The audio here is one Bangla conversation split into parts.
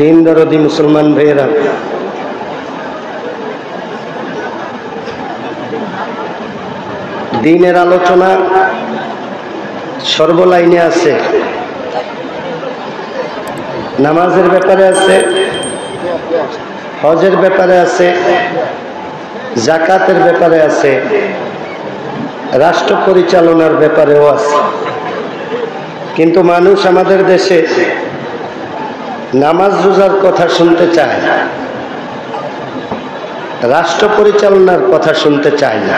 দিন দরদি মুসলমান ভাইয়েরা, দিনের আলোচনা সর্বলাইনে আছে। নামাজের ব্যাপারে আছে, হজের ব্যাপারে আছে, জাকাতের ব্যাপারে আছে, রাষ্ট্র পরিচালনার ব্যাপারেও আছে। কিন্তু মানুষ আমাদের দেশে নামাজ রোজার কথা শুনতে চায়, রাষ্ট্র পরিচালনার কথা শুনতে চায় না।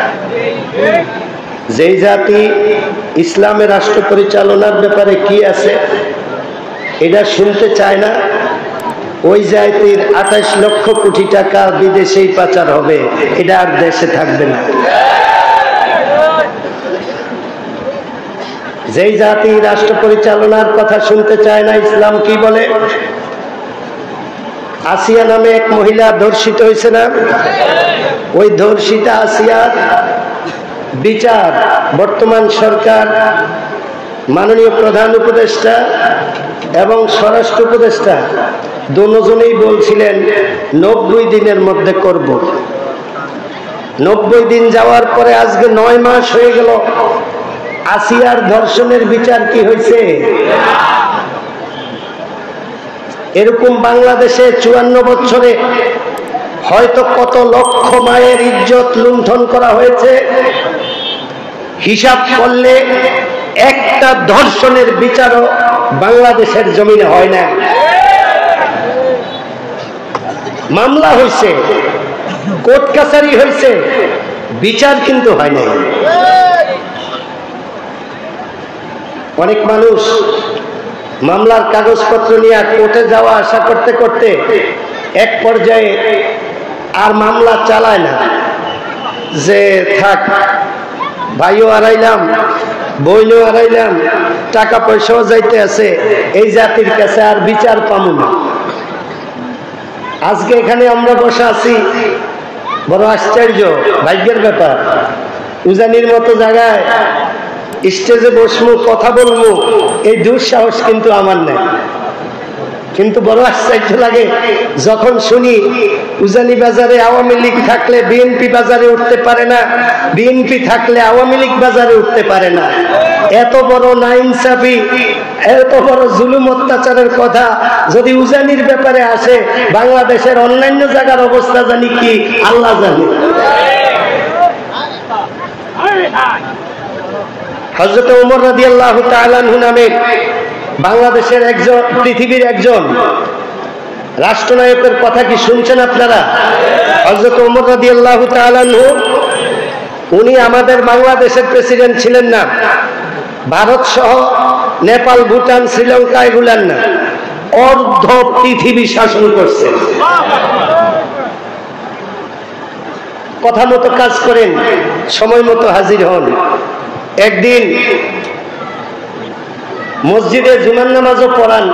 যেই জাতি ইসলামের রাষ্ট্র পরিচালনার ব্যাপারে কি আছে এটা শুনতে চায় না, ওই জাতির 28 লক্ষ কোটি টাকা বিদেশেই পাচার হবে, এটা আর দেশে থাকবে না। যেই জাতি রাষ্ট্র পরিচালনার কথা শুনতে চায় না, ইসলাম কি বলে? আসিয়া নামে এক মহিলা ধর্ষিত হয়েছে না? ওই ধর্ষিতা আসিয়ার বিচার বর্তমান সরকার, মাননীয় প্রধান উপদেষ্টা এবং স্বরাষ্ট্র উপদেষ্টা দুজনেই বলছিলেন 90 দিনের মধ্যে করব। 90 দিন যাওয়ার পরে আজকে 9 মাস হয়ে গেল, আসিয়ার ধর্ষণের বিচার কি হয়েছে? এরকম বাংলাদেশে 54 বছরে হয়তো কত লক্ষ মায়ের ইজ্জত লুণ্ঠন করা হয়েছে, হিসাব করলে একটা ধর্ষণের বিচারও বাংলাদেশের জমিনে হয় না। মামলা হয়েছে, কোর্ট কাছারি হয়েছে, বিচার কিন্তু হয় নাই। অনেক মানুষ মামলার কাগজপত্র নিয়ে কোর্টে যাওয়া আসা করতে করতে এক পর্যায়ে আর মামলা চালায় না, যে থাক ভাইও হারাইলাম, বইনও হারাইলাম, টাকা পয়সাও যাইতে আছে, এই জাতির কাছে আর বিচার পাবো না। আজকে এখানে আমরা বসে আছি, বড় আশ্চর্য, ভাগ্যের ব্যাপার। উজানির মতো জায়গায় স্টেজে বসবো, কথা বলবো, এই দুঃসাহস কিন্তু আমার নেই। কিন্তু বড় আশ্চর্য লাগে যখন শুনি উজানি বাজারে আওয়ামী লীগ থাকলে বিএনপি বাজারে উঠতে পারে না, বিএনপি থাকলে আওয়ামী লীগ বাজারে উঠতে পারে না। এত বড় নাইনসাফি, এত বড় জুলুম অত্যাচারের কথা যদি উজানির ব্যাপারে আসে, বাংলাদেশের অন্যান্য জায়গার অবস্থা জানি কি আল্লাহ জানে। হযরত ওমর রাদিয়াল্লাহু তাআলা আনহু নামে বাংলাদেশের একজন, পৃথিবীর একজন রাষ্ট্রনায়কের কথা কি শুনছেন আপনারা? হযরত ওমর রাদিয়াল্লাহু তাআলা আনহু, উনি আমাদের বাংলাদেশের প্রেসিডেন্ট ছিলেন না, ভারত সহ নেপাল, ভুটান, শ্রীলঙ্কা এগুলার না, অর্ধ পৃথিবী শাসন করছেন। কথা মতো কাজ করেন, সময় মতো হাজির হন। একদিন মসজিদে জুমার নামাজও পড়ান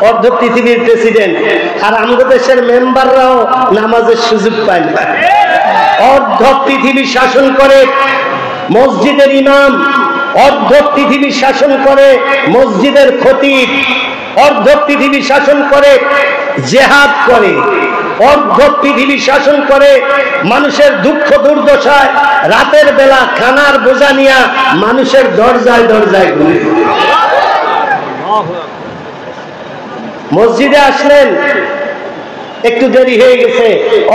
অর্ধ পৃথিবীর প্রেসিডেন্ট, আর আমাদের দেশের মেম্বাররাও নামাজের সুযোগ পায় না। অর্ধ পৃথিবী শাসন করে মসজিদের ইমাম, অর্ধ পৃথিবী শাসন করে মসজিদের খতিব, অর্ধ পৃথিবী শাসন করে জেহাদ করে, অর্ধ পৃথিবী শাসন করে মানুষের দুঃখ দুর্দশায় রাতের বেলা খানার বোঝা নিয়ে মানুষের দরজায় দরজায় ঘুরে। মসজিদে আসলেন, একটু দেরি হয়ে গেছে,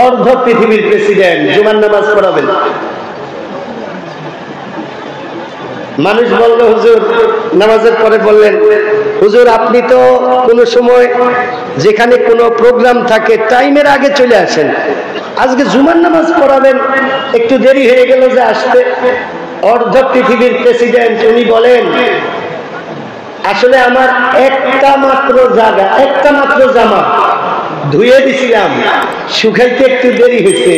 অর্ধ পৃথিবীর প্রেসিডেন্ট জুমার নামাজ পড়াবেন। মানুষ বলল, হুজুর, নামাজের পরে বললেন, হুজুর আপনি তো কোনো সময় যেখানে কোনো প্রোগ্রাম থাকে টাইমের আগে চলে আসেন, আজকে জুমার নামাজ পড়াবেন, একটু দেরি হয়ে গেল যে আসতে। অর্ধ পৃথিবীর প্রেসিডেন্ট উনি বলেন, আসলে আমার একটা মাত্র জায়গা, একটা মাত্র জামা ধুয়ে দিছিলাম, শুকাইতে একটু দেরি হয়েছে,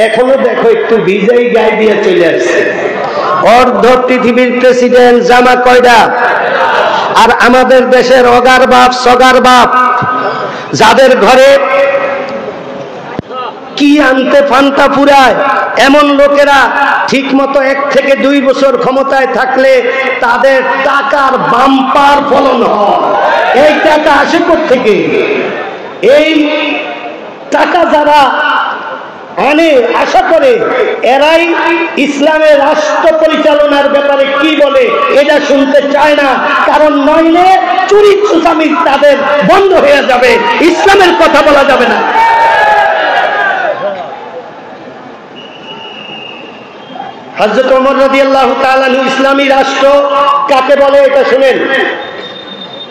এখনো দেখো একটু ভিজাই গায়ে দিয়ে চলে আসছে। অর্ধ পৃথিবীর প্রেসিডেন্ট জামা কয়টা? আর আমাদের দেশের অগার বাপ সগার বাপ, যাদের ঘরে কি আনতে ফান্তা ফুরায়, এমন লোকেরা ঠিক মতো 1 থেকে 2 বছর ক্ষমতায় থাকলে তাদের টাকার বাম্পার ফলন হয়। এই টাকা আসে কোথা থেকে? এই টাকা যারা আনে আশা করে এরাই ইসলামের রাষ্ট্র পরিচালনার ব্যাপারে কি বলে এটা শুনতে চায় না, কারণ নইলে চুরি চুচামি তাদের বন্ধ হয়ে যাবে, ইসলামের কথা বলা যাবে না। হযরত ওমর রাদিয়াল্লাহু তাআলা আনহু ইসলামী রাষ্ট্র কাকে বলে এটা শুনেন।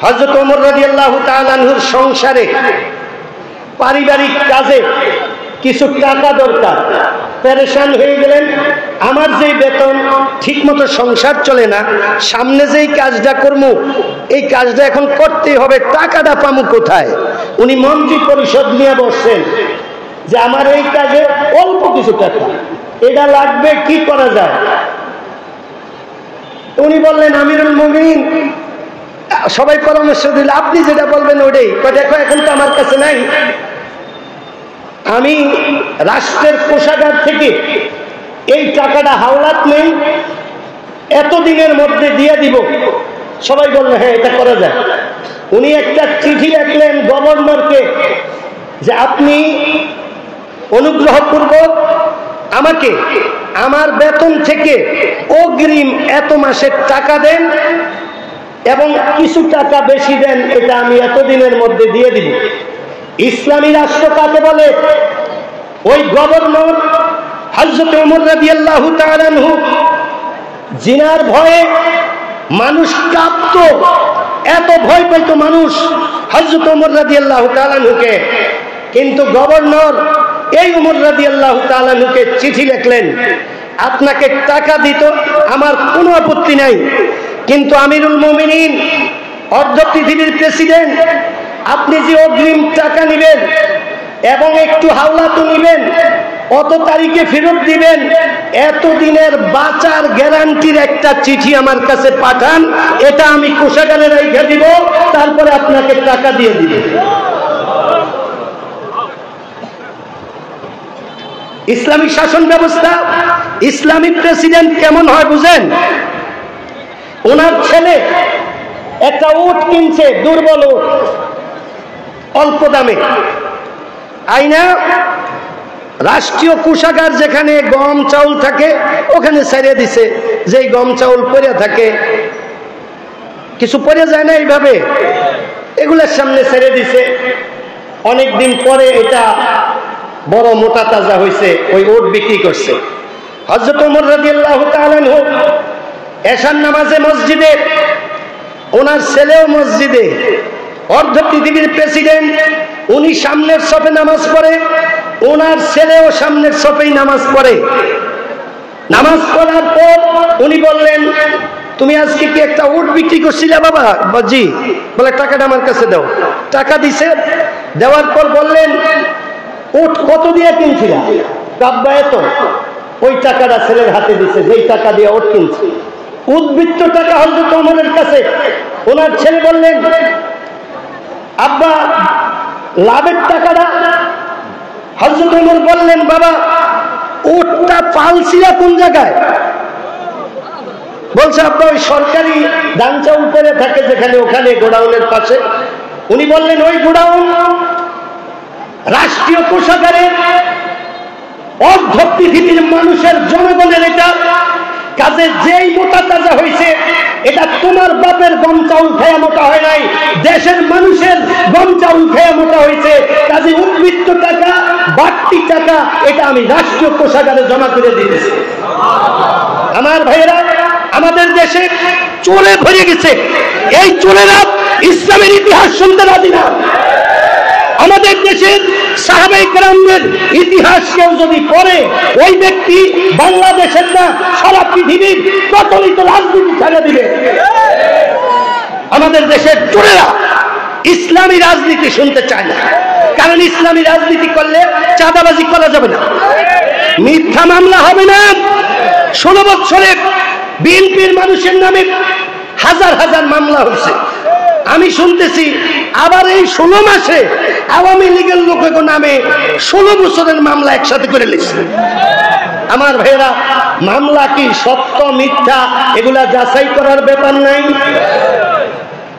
হযরত ওমর রাদিয়াল্লাহু তাআলা আনহুর সংসারে পারিবারিক কাজে কিছু টাকা দরকার, পেরেশান হয়ে গেলেন। আমার যেই বেতন ঠিক মতো সংসার চলে না, সামনে যেই কাজটা করবো এই কাজটা এখন করতেই হবে, টাকাটা পামু কোথায়? উনি মন্ত্রী পরিষদ নিয়ে বসছেন যে আমার এই কাজে অল্প কিছু টাকা, এটা লাগবে, কি করা যায়? উনি বললেন আমিরুল মুমিনিন, সবাই পরামর্শ দিল আপনি যেটা বলবেন ওটাই। দেখো এখন তো আমার কাছে নাই, আমি রাষ্ট্রের কোষাগার থেকে এই টাকাটা হাওলাত নেই, এতদিনের মধ্যে দিয়ে দিব। সবাই বললো হ্যাঁ এটা করা যায়। উনি একটা চিঠি লিখলেন গভর্নরকে যে আপনি অনুগ্রহপূর্বক আমাকে আমার বেতন থেকে অগ্রিম এত মাসের টাকা দেন এবং কিছু টাকা বেশি দেন, এটা আমি এতদিনের মধ্যে দিয়ে দিব। ইসলামী রাষ্ট্র কাকে বলে? ওই গভর্নর হযরত ওমর রাদিয়াল্লাহু তাআলা আনহু জিনার ভয়ে মানুষ কাঁপত, এত ভয় পেত মানুষ হযরত ওমর রাদিয়াল্লাহু তাআলা আনহুকে। কিন্তু গভর্নর এই ওমর রাদিয়াল্লাহু তাআলা আনহুকে চিঠি লিখলেন, আপনাকে টাকা দিত আমার কোনো আপত্তি নাই, কিন্তু আমিরুল মুমিনিন অর্ধ পৃথিবীর প্রেসিডেন্ট, আপনি যে অগ্রিম টাকা নেবেন এবং একটু হাওলাতও নেবেন, কত তারিখে ফেরত দিবেন, এতদিনের বাঁচার গ্যারান্টির একটা চিঠি আমার কাছে পাঠান, এটা আমি কোষাগারে রেখে দিব, তারপরে আপনাকে টাকা দিয়ে দিব। ইসলামিক শাসন ব্যবস্থা, ইসলামিক প্রেসিডেন্ট কেমন হয় বুঝেন? ওনার ছেলে একটা উট কিনছে, দুর্বল উট, অল্প দামে, আইনা রাষ্ট্রীয় কোষাগার যেখানে গম চাউল থাকে ওখানে ছেড়ে দিছে, যে গম চাউল পড়ে থাকে, কিছু পড়ে যায় না এইভাবে, এগুলোর সামনে ছেড়ে দিছে। অনেকদিন পরে এটা বড় মোটা তাজা হয়েছে, ওই উট বিক্রি করছে। হযরত ওমর রাদিয়াল্লাহু তাআলা আনহু এশার নামাজে মসজিদে, ওনার ছেলেও মসজিদে, অর্ধ পৃথিবীর প্রেসিডেন্ট, উনি সামনের সফে নামাজ পড়ে, ওনার ছেলেও সামনের সফেই নামাজ পড়ে। নামাজ পড়ার পর উনি বললেন তুমি আজকে কি একটা উট বিক্রি করছিলে বাবা? জি। বলে টাকাটা আমার কাছে দাও। টাকা দিছে, দেওয়ার পর বললেন উট কত দিয়ে কিনছিলা? কাব্বা এত। ওই টাকাটা ছেলের হাতে দিছে, যেই টাকা দিয়ে উট কিনছে, উদ্বৃত্ত টাকা হযরত ওমরের কাছে। ওনার ছেলে বললেন আব্বা লাভের টাকাটা? হযরত ওমর বললেন বাবা উটটা পালছিলা কোন জায়গায়? বলছে আব্বা ওই সরকারি ধান চাউল পরে থাকে যেখানে, ওখানে গোডাউনের পাশে। উনি বললেন ওই গোডাউন রাষ্ট্রীয় কোষাগারে অর্ধ পৃথিবীর মানুষের জনগণের, এটা কাজে যেই মোটা তাজা হয়েছে এটা তোমার বাপের গম চাউল খেয়ে মোটা হয় নাই, দেশের মানুষের গম চাউল খেয়ে মোটা হয়েছে। কাজে উদ্বৃত্ত টাকা, বাড়তি টাকা, এটা আমি রাষ্ট্রীয় কোষাগারে জমা করে দিতেছি। আমার ভাইয়েরা, আমাদের দেশে চোরে ভরে গেছে, এই চোরেরা ইসলামের ইতিহাস শুনতে রাজি না। আমাদের দেশের সাহাবায়ে কেরামদের ইতিহাস কেউ যদি পড়ে, ওই ব্যক্তি বাংলাদেশের না সারা পৃথিবীর প্রচলিত রাজনীতি ছেড়ে দিবে। আমাদের দেশের চোরেরা ইসলামী রাজনীতি শুনতে চায় না, কারণ ইসলামী রাজনীতি করলে চাঁদাবাজি করা যাবে না, মিথ্যা মামলা হবে না। 16 বছরে বিএনপির মানুষের নামে হাজার হাজার মামলা হয়েছে। আমি শুনতেছি আবার এই 16 মাসে আওয়ামী লীগের লোকের নামে 16 বছরের মামলা একসাথে করে লিখছে। আমার ভাইয়েরা, মামলা কি সত্য মিথ্যা এগুলা যাচাই করার ব্যাপার নাই।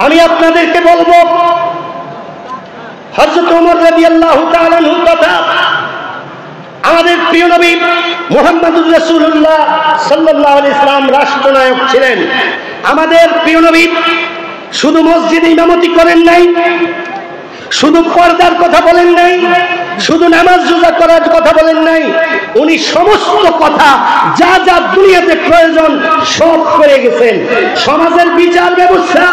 আমি আপনাদেরকে বলবো হযরত ওমর রাদিয়াল্লাহু তাআলা আনহু তথা আমাদের প্রিয় নবী মুহাম্মদুর রাসূলুল্লাহ সাল্লাল্লাহু আলাইহি সাল্লাম রাষ্ট্রনায়ক ছিলেন। আমাদের প্রিয় নবী শুধু মসজিদে ইমামতি করেন নাই, শুধু পর্দার কথা বলেন নাই, শুধু নামাজ রোজা করার কথা বলেন নাই, উনি সমস্ত কথা যা যা দুনিয়াতে প্রয়োজন সব করে গেছেন। সমাজের বিচার ব্যবস্থা,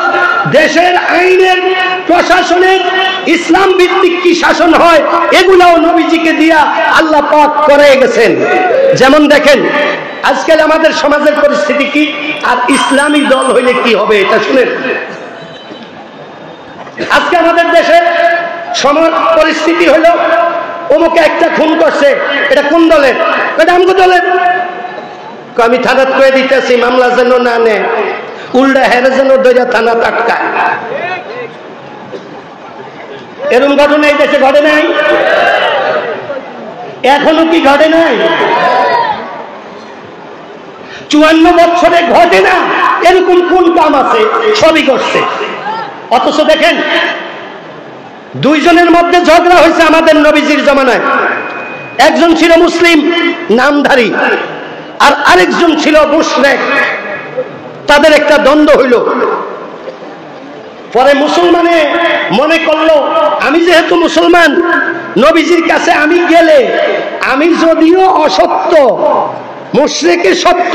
দেশের আইনের, প্রশাসনের ইসলাম ভিত্তিক কি শাসন হয় এগুলাও নবীজিকে দিয়া আল্লাহ পাক করে গেছেন। যেমন দেখেন আজকাল আমাদের সমাজের পরিস্থিতি কি, আর ইসলামী দল হইলে কি হবে এটা শুনেন। আজকে আমাদের দেশে সমাজ পরিস্থিতি হলো অমুকে একটা খুন করছে, এটা কোন দলের? এটা আমগো দলের। আমি থানাত করে দিতেছি, মামলা যেন না নেয়, উল্টা হেরে যেন দইরা থানা আটকায়। এরকম ঘটনা এই দেশে ঘটে নাই? এখনো কি ঘটে নাই? 54 বছরে ঘটে না এরকম কোন কাম আছে? সবই করছে। অথচ দেখেন দুইজনের মধ্যে ঝগড়া হয়েছে আমাদের নবীজির জামানায়। একজন ছিল মুসলিম নামধারী, আর আরেকজন ছিল মুশরিক। তাদের একটা দ্বন্দ্ব হইল। পরে মুসলমানে মনে করলো আমি যেহেতু মুসলমান, নবীজির কাছে আমি গেলে আমি যদিও অসত্য, মুশরিকে সত্য,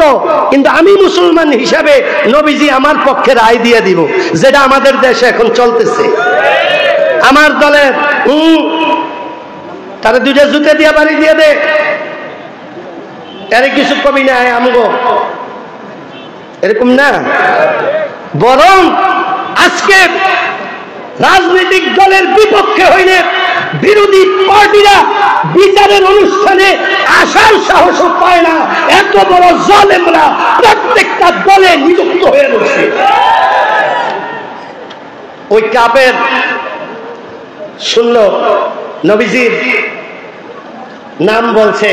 কিন্তু আমি মুসলমান হিসাবে নবীজি আমার পক্ষে রায় দিয়ে দিব, যেটা আমাদের দেশে এখন চলতেছে। আমার দলের তারা দুইটা জুতে দিয়া বাড়ি দিয়ে দে, এর কিছু কবি না আমগো, এরকম না। বরং আজকে রাজনৈতিক দলের বিপক্ষে হইলে বিরোধী পার্টিরা বিচারের অনুষ্ঠানে আসার সাহস পায় না। এত বড় জালেমরা প্রত্যেকটা দলে নিযুক্ত হয়ে রয়েছে। ওই কাফের শুনল নবীজির নাম বলছে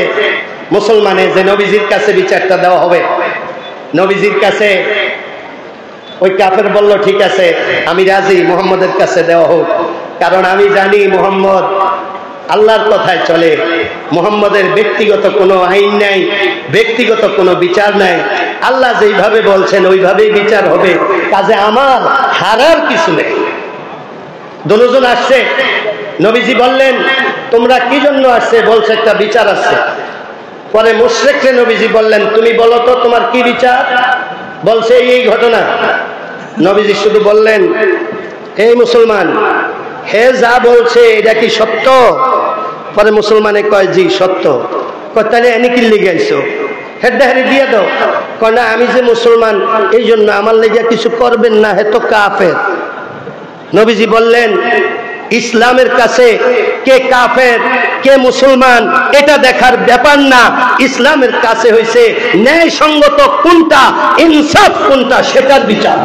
মুসলমানে, যে নবীজির কাছে বিচারটা দেওয়া হবে। নবীজির কাছে ওই কাফের বলল ঠিক আছে আমি রাজি, মুহাম্মদের কাছে দেওয়া হোক, কারণ আমি জানি মুহাম্মদ আল্লাহর কথায় চলে, মুহাম্মদের ব্যক্তিগত কোনো আইন নাই, ব্যক্তিগত কোনো বিচার নাই, আল্লাহ যেইভাবে বলছেন ওইভাবেই বিচার হবে, কাজে আমার হারার কিছু নেই। দুজন আসছে, নবীজি বললেন তোমরা কি জন্য আসছে? বলছে একটা বিচার আছে। পরে মুশরিককে নবীজি বললেন তুমি বলো তো তোমার কি বিচার? বলছে এই ঘটনা। নবীজি শুধু বললেন এই মুসলমান, হে যা বলছে এটা কি সত্য? পরে মুসলমানে কয় জি সত্য। কয় তাহলে এনে কি লিখে আইছো? হেড্ডা হেডি দিয়ে দাও। কয় না আমি যে মুসলমান এই জন্য আমার লেগে কিছু করবেন না, হে তো কাফের। নবীজি বললেন ইসলামের কাছে কে কাফের কে মুসলমান এটা দেখার ব্যাপার না, ইসলামের কাছে হইছে ন্যায়সঙ্গত কোনটা, ইনসাফ কোনটা, সেটার বিচার।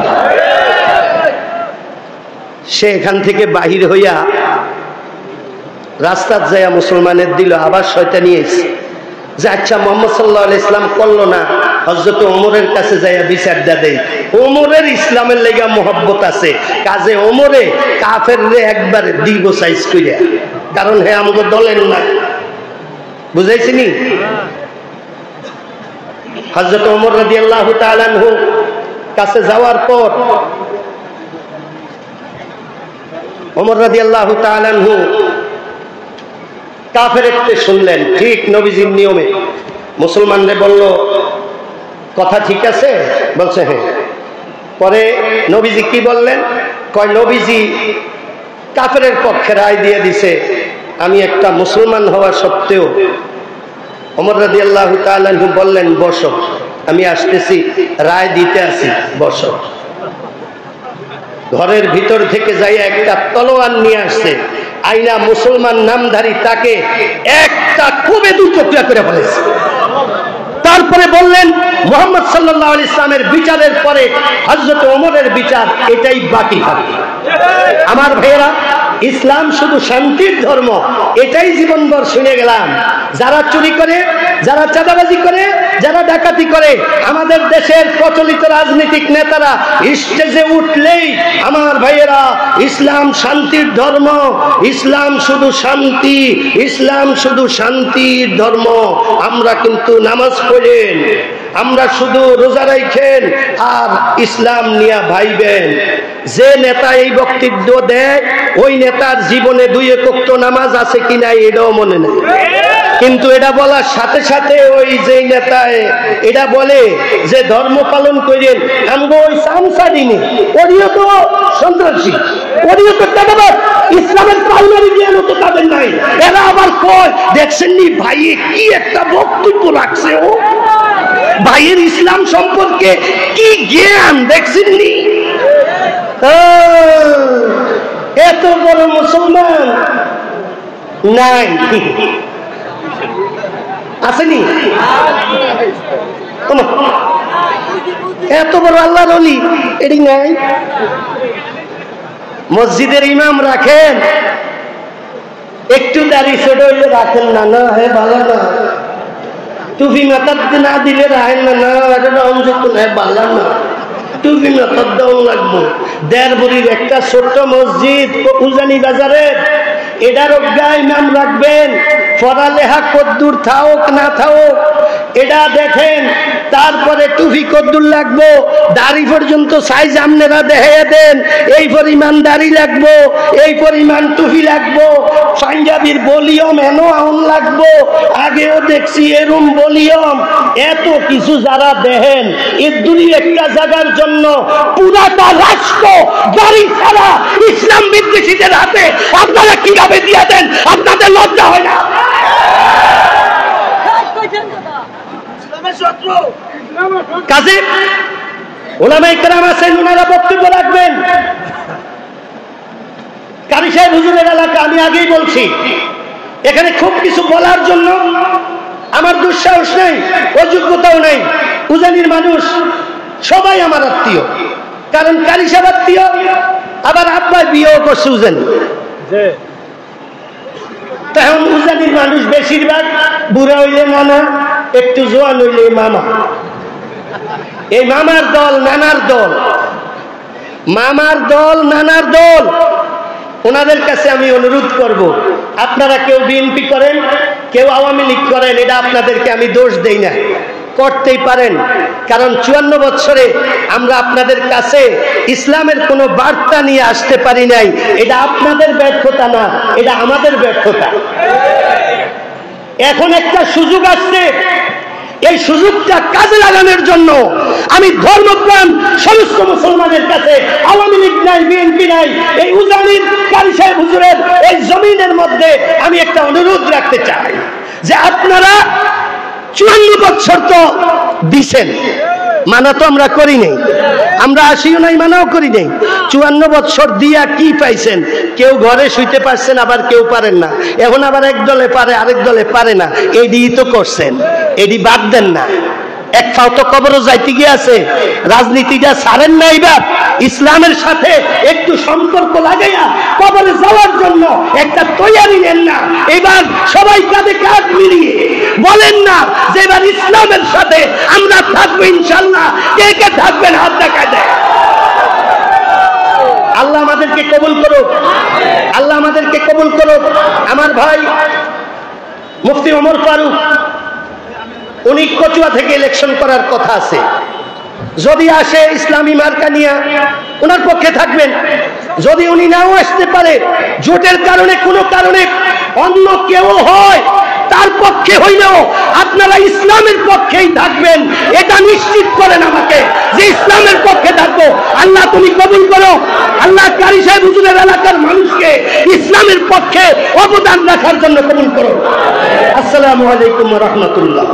সে এখান থেকে বাহির হইয়া রাস্তার যাইয়া মুসলমানের দিল আবার শয়তানি এসে যে আচ্ছা মুহাম্মদ সাল্লাল্লাহু আলাইহি সাল্লাম করলো না, হযরত ওমরের কাছে যাইয়া বিচারটা দেই। ওমরের ইসলামের লেগা মোহব্বত আছে, কাজে ওমরে কাফের রে একবার দিব সাইজ কইরা, কারণ হে আমগো দলের না। বুঝাইছিনি? হযরত ওমর রাদিয়াল্লাহু তাআলা আনহু কাছে যাওয়ার পর ওমর রাদিয়াল্লাহু তাআলা আনহু কাফেরকে শুনলেন ঠিক নবীজির নিয়মে। মুসলমানরে বলল কথা ঠিক আছে? বলছে হ্যাঁ। পরে নবীজি কি বললেন? কয় নবীজি কাফেরের পক্ষে রায় দিয়ে দিছে, আমি একটা মুসলমান হওয়া সত্ত্বেও। ওমর রাদিয়াল্লাহু তাআলা আনহু বললেন বসো, আমি আসতেছি, রায় দিতে আসি, বসো। ঘরের ভিতর থেকে যাইয়া একটা তলোয়ার নিয়ে আসছে, আইনা মুসলমান নামধারী তাকে একটা খুবই দু টুকরা করে ফেলেছে। তারপরে বললেন মুহাম্মদ সাল্লাল্লাহু আলাইহি ইসলামের বিচারের পরে হযরত ওমরের বিচার এটাই বাকি থাকবে। আমার ভাইয়েরা ইসলাম শুধু শান্তির ধর্ম, এটাই জীবনভর শুনে গেলাম। যারা চুরি করে, যারা চাঁদাবাজি করে, যারা ডাকাতি করে, আমাদের দেশের প্রচলিত রাজনৈতিক নেতারা স্টেজে উঠলেই আমার ভাইয়েরা ইসলাম শান্তির ধর্ম, ইসলাম শুধু শান্তি, ইসলাম শুধু শান্তির ধর্ম। আমরা কিন্তু নামাজ পড়েন, আমরা শুধু রোজা রাখেন আর ইসলাম নিয়ে ভাইবেন। যে নেতা এই বক্তব্য দেয় ওই নেতার জীবনে 2 ওয়াক্ত নামাজ আছে কিনা এটাও মনে নেই, কিন্তু এটা বলার সাথে সাথে ওই যে নেতায় এটা বলে যে ধর্ম পালন করেন, আমগো ওই সামসাদিনী ওরিও তো সন্ত্রাসী, ওরিও তো চাঁদাবাজ, ইসলামের প্রাইমারি জ্ঞানও তো তাদের নাই। এরা আবার কয় দেখছেননি ভাই কি একটা বক্তব্য রাখছে, ও ভাইয়ের ইসলাম সম্পর্কে কি জ্ঞান দেখছেননি। এত বড় মুসলমান নাই, আসেনি? এত বড় আল্লাহর ওলি এটি নাই। মসজিদের ইমাম রাখেন, একটু দাড়ি ছোট হইলে রাখেন না, না হ্যাঁ ভালো না। টুপি মাথার না দিলে রাখেন না, না এটা রমযুক্ত না ভালো না। টুপি মাথার দেওয়া লাগবো। 1.5 ভরির একটা ছোট্ট মসজিদ উজানি বাজারে, এটার গায়ে ইমাম রাখবেন। পড়ালেখা কদ্দুর থাক না থাক এটা দেখেন, তারপরে টুপি কদ্দুর লাগবো, দাড়ি পর্যন্ত সাইজ আপনারা দেখাইয়া দেন, এই পরিমাণ দাড়ি লাগবো, এই পরিমাণ টুপি লাগবো, পাঞ্জাবির ভলিউম এনো আউন লাগবো, আগেও দেখছি এরম ভলিউম, এত কিছু যারা দেখেন এর 2 একটা জায়গার জন্য পুরাটা রাষ্ট্র দাড়ি ছাড়া ইসলাম বিদ্বেষীদের হাতে আপনারা কিভাবে দিয়ে দেন? আপনাদের লজ্জা হয় না? কাজে ওলামায়ে কেরাম আছেন, ওনারা বক্তব্য রাখবেন। কারি সাহেব হুজুরের এলাকা, আমি আগেই বলছি, এখানে খুব কিছু বলার জন্য আমার দুঃসাহস নেই, অযোগ্যতাও নেই। উজানির মানুষ সবাই আমার আত্মীয়, কারণ কারি সাহেব আত্মীয়, আবার আব্বা বিয়েও করছে উজানি। তখন উজানির মানুষ বেশিরভাগ বুড়া হইলে নানা, একটু জোয়ান হইলে মামা। এই মামার দল নানার দল, মামার দল নানার দল। ওনাদের কাছে আমি অনুরোধ করব, আপনারা কেউ বিএনপি করেন, কেউ আওয়ামী লীগ করেন, এটা আপনাদেরকে আমি দোষ দেই না, করতেই পারেন। কারণ 54 বছরে আমরা আপনাদের কাছে ইসলামের কোনো বার্তা নিয়ে আসতে পারি নাই। এটা আপনাদের ব্যর্থতা না, এটা আমাদের ব্যর্থতা। এখন একটা সুযোগ আসছে, এই সুযোগটা কাজে লাগানোর জন্য আমি ধর্মপ্রাণ সমস্ত মুসলমানের কাছে, আওয়ামী লীগ নাই, বিএনপি নাই, এই উজানির কারি সাহেব হুজুরের এই জমিনের মধ্যে আমি একটা অনুরোধ রাখতে চাই যে আপনারা 54 বছর তো দিছেন, মানা তো আমরা করি নাই, আমরা আসিও নাই, মানাও করি নাই। 54 বছর দিয়া কি পাইছেন? কেউ ঘরে শুইতে পারছেন, আবার কেউ পারেন না। এখন আবার এক দলে পারে, আরেক দলে পারে না। এডি তো করছেন, এডি বাদ দেন না। এক পাও তো কবরও যাইতে গিয়ে আছে, রাজনীতিটা ছাড়েন না। এবার ইসলামের সাথে একটু সম্পর্ক লাগাইয়া কবরে যাওয়ার জন্য একটা তৈরি নেন না। এবার সবাই কাঁধে কাঁধ মিলিয়ে বলেন না যে এবার ইসলামের সাথে আমরা থাকবো ইনশাল্লাহ। কে কে থাকবেন হাত দেখা দেয়। আল্লাহ আমাদেরকে কবুল করুক, আল্লাহ আমাদেরকে কবুল করুক। আমার ভাই মুফতি ওমর ফারুক, উনি কচুয়া থেকে ইলেকশন করার কথা আছে, যদি আসে ইসলামী মার্কা নিয়ে ওনার পক্ষে থাকবেন। যদি উনি নাও আসতে পারে, জোটের কারণে কোনো কারণে অন্য কেউ হয়, তার পক্ষে হইলেও আপনারা ইসলামের পক্ষেই থাকবেন, এটা নিশ্চিত করেন আমাকে যে ইসলামের পক্ষে থাকবো। আল্লাহ তুমি কবুল করো। আল্লাহ কারি সাহেব হুজুরের এলাকার মানুষকে ইসলামের পক্ষে অবদান রাখার জন্য কবুল করো। আসসালামু আলাইকুম ওয়া রাহমাতুল্লাহ।